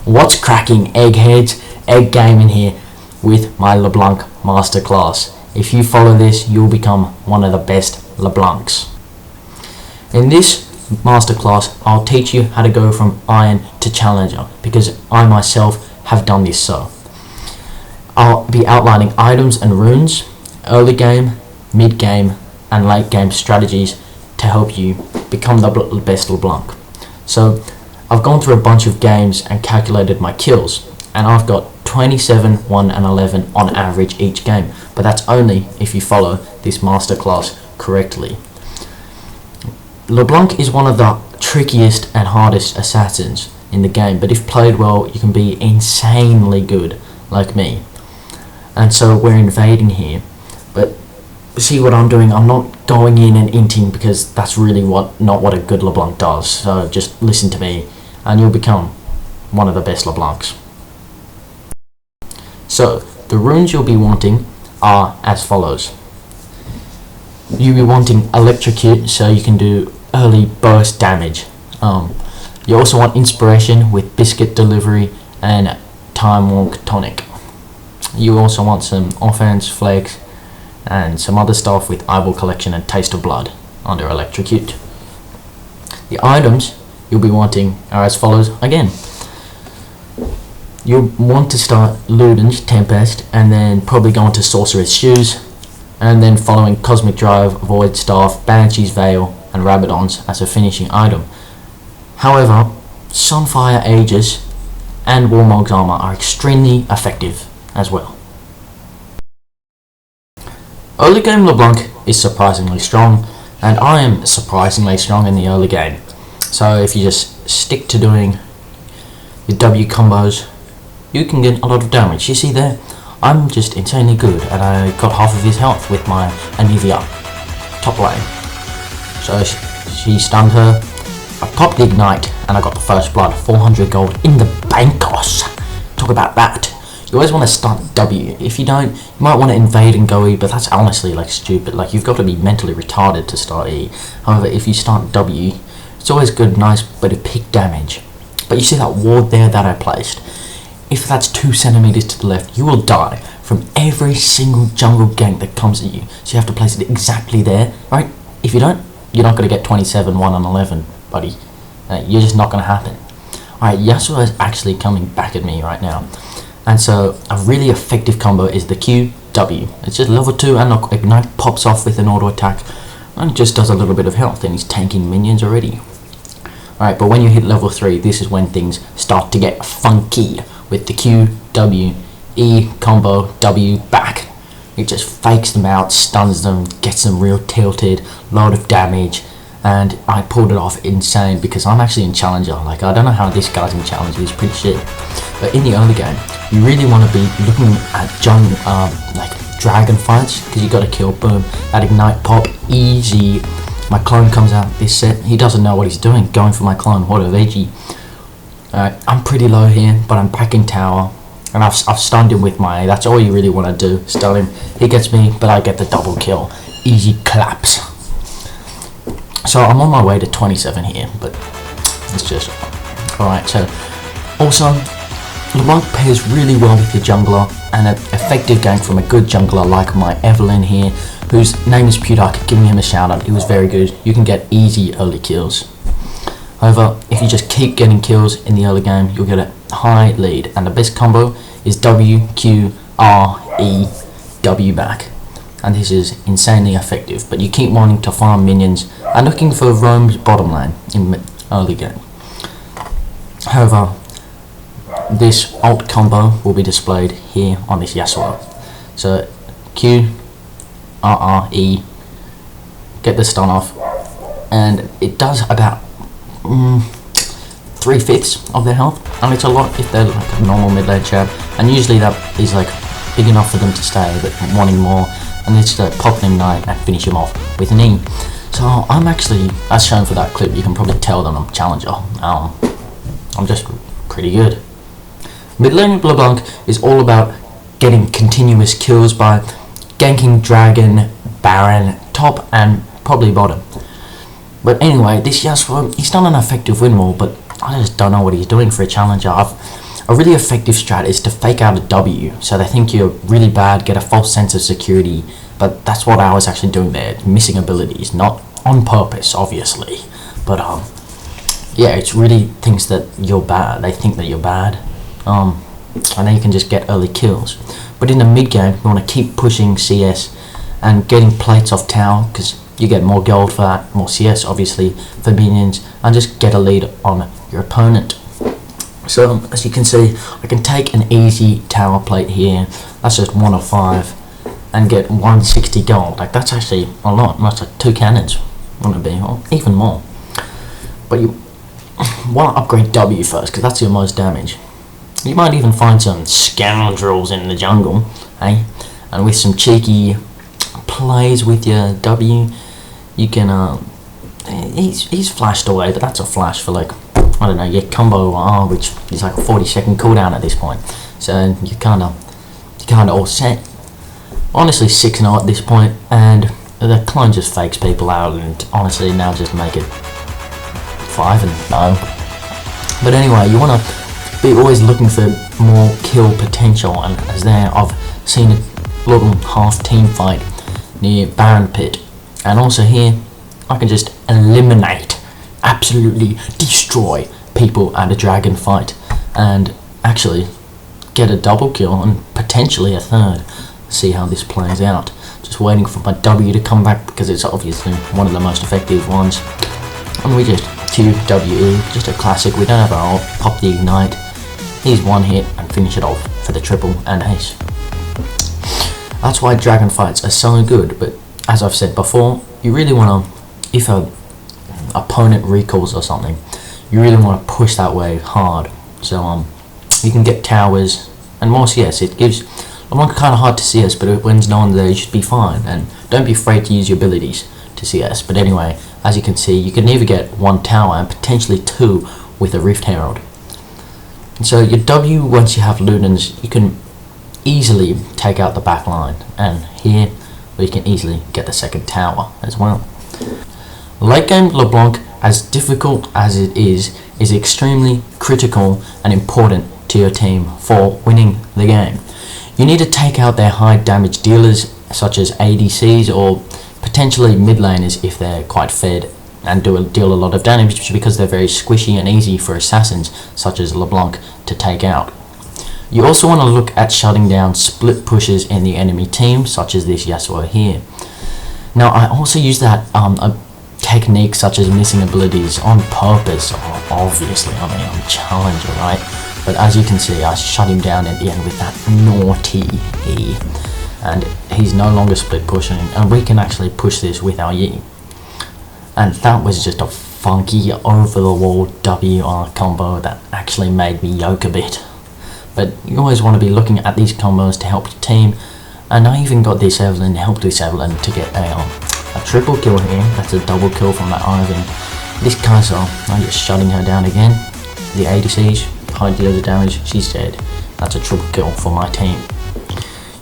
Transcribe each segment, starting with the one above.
What's cracking, eggheads? Egggamin here with my LeBlanc Masterclass. If you follow this, you'll become one of the best LeBlancs. In this masterclass, I'll teach you how to go from Iron to Challenger, because I myself have done this so. I'll be outlining items and runes, early game, mid game, and late game strategies to help you become the best LeBlanc. So, I've gone through a bunch of games and calculated my kills, and I've got 27, 1 and 11 on average each game, but that's only if you follow this masterclass correctly. LeBlanc is one of the trickiest and hardest assassins in the game, but if played well, you can be insanely good, like me. And so we're invading here, but see what I'm doing, I'm not going in and inting, because that's really not what a good LeBlanc does. So just listen to me and you'll become one of the best LeBlancs. So the runes you'll be wanting are as follows. You'll be wanting Electrocute, so you can do early burst damage. You also want Inspiration with Biscuit Delivery and Time Walk Tonic. You also want some Offense, Flakes, and some other stuff with Eyeball Collection and Taste of Blood under Electrocute. The items you'll be wanting are as follows again. You'll want to start Luden's Tempest, and then probably go into Sorcerer's Shoes, and then following Cosmic Drive, Void Staff, Banshee's Veil, and Rabadon's as a finishing item. However, Sunfire Aegis and Warmog's Armor are extremely effective as well. Early game LeBlanc is surprisingly strong, and I am surprisingly strong in the early game. So if you just stick to doing your W combos, you can get a lot of damage. You see there, I'm just insanely good, and I got half of his health with my Anivia top lane. So she stunned her, I popped the Ignite, and I got the first blood, 400 gold in the bankos. Talk about that. You always want to start W. If you don't, you might want to invade and go E, but that's honestly like stupid. Like, you've got to be mentally retarded to start E. However, if you start W, it's always good, nice, but it pick damage. But you see that ward there that I placed? If that's 2 centimeters to the left, you will die from every single jungle gank that comes at you. So you have to place it exactly there, right? If you don't, you're not going to get 27, 1 and 11, buddy. You're just not going to happen. Alright, Yasuo is actually coming back at me right now. And so a really effective combo is the QW. It's just level 2 and Ignite pops off with an auto attack and just does a little bit of health, and he's tanking minions already. Alright, but when you hit level 3, this is when things start to get funky with the QW E combo W back. It just fakes them out, stuns them, gets them real tilted, load of damage, and I pulled it off insane because I'm actually in Challenger. Like, I don't know how this guy's in Challenger, he's pretty shit. But in the early game, you really want to be looking at like dragon fights, because you got to kill, boom, that Ignite pop, easy. My clone comes out this set, he doesn't know what he's doing, going for my clone, what a veggie. I'm pretty low here, but I'm back in tower, and I've stunned him with my, that's all you really want to do, stun him. He gets me, but I get the double kill. Easy claps. So I'm on my way to 27 here, but it's just, alright, so also, LeBlanc pairs really well with your jungler, and an effective gank from a good jungler like my Evelyn here, whose name is Pudak, giving him a shout out. He was very good. You can get easy early kills. However, if you just keep getting kills in the early game, you'll get a high lead, and the best combo is W, Q, R, E, W back. And this is insanely effective, but you keep wanting to farm minions and looking for roam's bottom lane in early game. However, this alt combo will be displayed here on this Yasuo. So Q, R, R, E, get the stun off, and it does about 3/5 of their health, and it's a lot if they're like a normal mid-lane champ, and usually that is like big enough for them to stay, but wanting more, and it's to pop an Ignite and finish him off with an E. So I'm actually, as shown for that clip, you can probably tell that I'm Challenger. I'm just pretty good. Mid-lane LeBlanc is all about getting continuous kills by ganking Dragon, Baron, top, and probably bottom. But anyway, this Yasuo, he's done an effective win wall, but I just don't know what he's doing for a Challenger. A really effective strat is to fake out a W, so they think you're really bad, get a false sense of security, but that's what I was actually doing there, missing abilities, not on purpose, obviously, but yeah, it's really thinks that you're bad, they think that you're bad, and then you can just get early kills. But in the mid game, you want to keep pushing CS and getting plates off tower, because you get more gold for that, more CS obviously for minions, and just get a lead on your opponent. So as you can see, I can take an easy tower plate here, that's just 1 of 5, and get 160 gold. Like, that's actually a lot, that's like 2 cannons, wouldn't it be, or even more. But you want to upgrade W first, because that's your most damage. You might even find some scoundrels in the jungle, eh? And with some cheeky plays with your W, you can, he's flashed away, but that's a flash for like, I don't know, your combo R, which is like a 40-second cooldown at this point. So you're kind of all set. Honestly, 6-0 at this point, and the clone just fakes people out, and honestly now just make it 5-0. But anyway, you want to be always looking for more kill potential, and as there, I've seen a little half team fight near Baron Pit, and also here I can just eliminate, absolutely destroy people at a dragon fight, and actually get a double kill and potentially a third. See how this plays out. Just waiting for my W to come back, because it's obviously one of the most effective ones. And we just QWE, just a classic. We don't have our ult, pop the ignite. Here's one hit and finish it off for the triple and ace. That's why dragon fights are so good, but as I've said before, you really want to, if a opponent recalls or something, you really want to push that way hard. So you can get towers and more CS. It gives LeBlanc kind of hard to CS, but when no one there, you should be fine. And don't be afraid to use your abilities to CS. But anyway, as you can see, you can either get 1 tower and potentially 2 with a Rift Herald. And so your W, once you have Ludens, you can easily take out the back line. And here, you can easily get the second tower as well. Late game LeBlanc, as difficult as it is extremely critical and important to your team for winning the game. You need to take out their high damage dealers such as ADCs, or potentially mid laners if they're quite fed and deal a lot of damage, because they're very squishy and easy for assassins such as LeBlanc to take out. You also want to look at shutting down split pushes in the enemy team, such as this Yasuo here. Now I also use that a technique such as missing abilities on purpose, obviously. I mean, I'm a challenger, right? But as you can see, I shut him down at the end with that naughty E. And he's no longer split pushing, and we can actually push this with our Yi. And that was just a funky over-the-wall WR combo that actually made me yoke a bit. But you always want to be looking at these combos to help your team. And I even got this Evelyn, helped this Evelyn to get a triple kill here. That's a double kill from that Ivan. This Kai'Sa, I'm just shutting her down again. The ADCs, high deals of damage, she's dead. That's a triple kill for my team.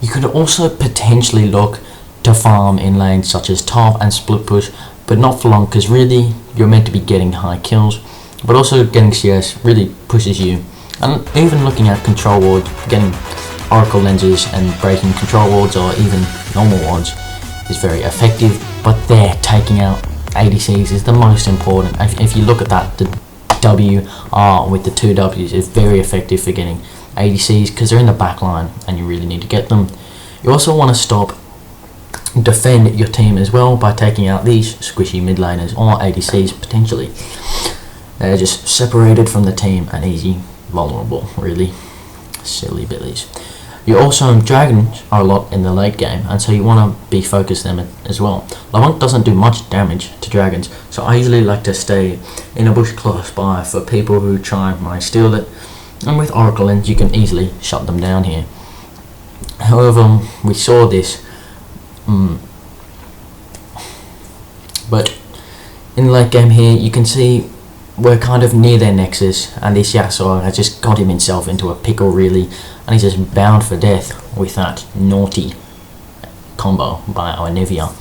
You could also potentially look to farm in lanes such as top and split push, but not for long, because really you're meant to be getting high kills, but also getting CS really pushes you. And even looking at control wards, getting oracle lenses and breaking control wards or even normal wards is very effective, but there, taking out ADCs is the most important. If you look at that, the WR with the 2 Ws is very effective for getting ADCs, because they're in the back line and you really need to get them. You also want to defend your team as well by taking out these squishy mid laners or ADCs potentially. They're just separated from the team and easy, vulnerable, really. Silly billies. You also, dragons are a lot in the late game, and so you want to be focused them as well. LeBlanc doesn't do much damage to dragons, so I usually like to stay in a bush close by for people who try and might steal it. And with Oracle Lens, you can easily shut them down here. However, we saw this, but in the late game here, you can see we're kind of near their nexus, and this Yasuo has just got himself into a pickle really, and he's just bound for death with that naughty combo by our Nivea.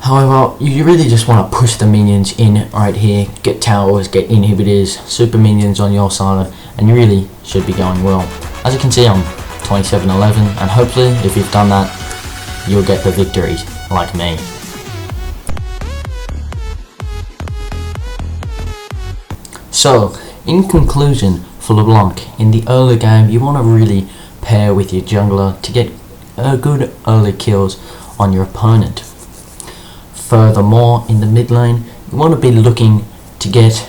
However, you really just want to push the minions in right here, get towers, get inhibitors, super minions on your side, and you really should be going well. As you can see, I'm 27-11, and hopefully if you've done that, you'll get the victory like me. So, in conclusion, for LeBlanc, in the early game, you want to really pair with your jungler to get good early kills on your opponent. Furthermore, in the mid lane, you want to be looking to get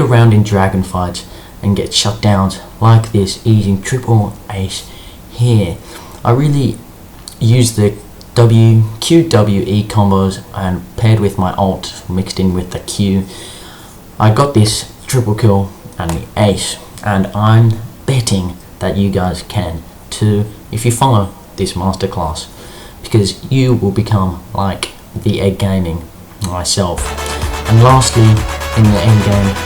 around in dragon fights and get shutdowns like this, using triple ace here. I really use the QWE combos and paired with my ult mixed in with the Q. I got this triple kill and the ace, and I'm betting that you guys can too if you follow this masterclass, because you will become like the Egggamin myself. And lastly, in the end game,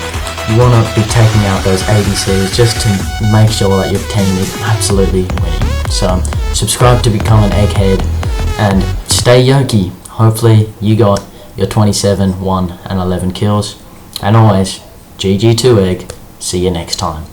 you want to be taking out those ADCs just to make sure that your team is absolutely winning. So subscribe to become an egghead and stay yoki. Hopefully you got your 27, 1 and 11 kills. And always, GG2 Egg. See you next time.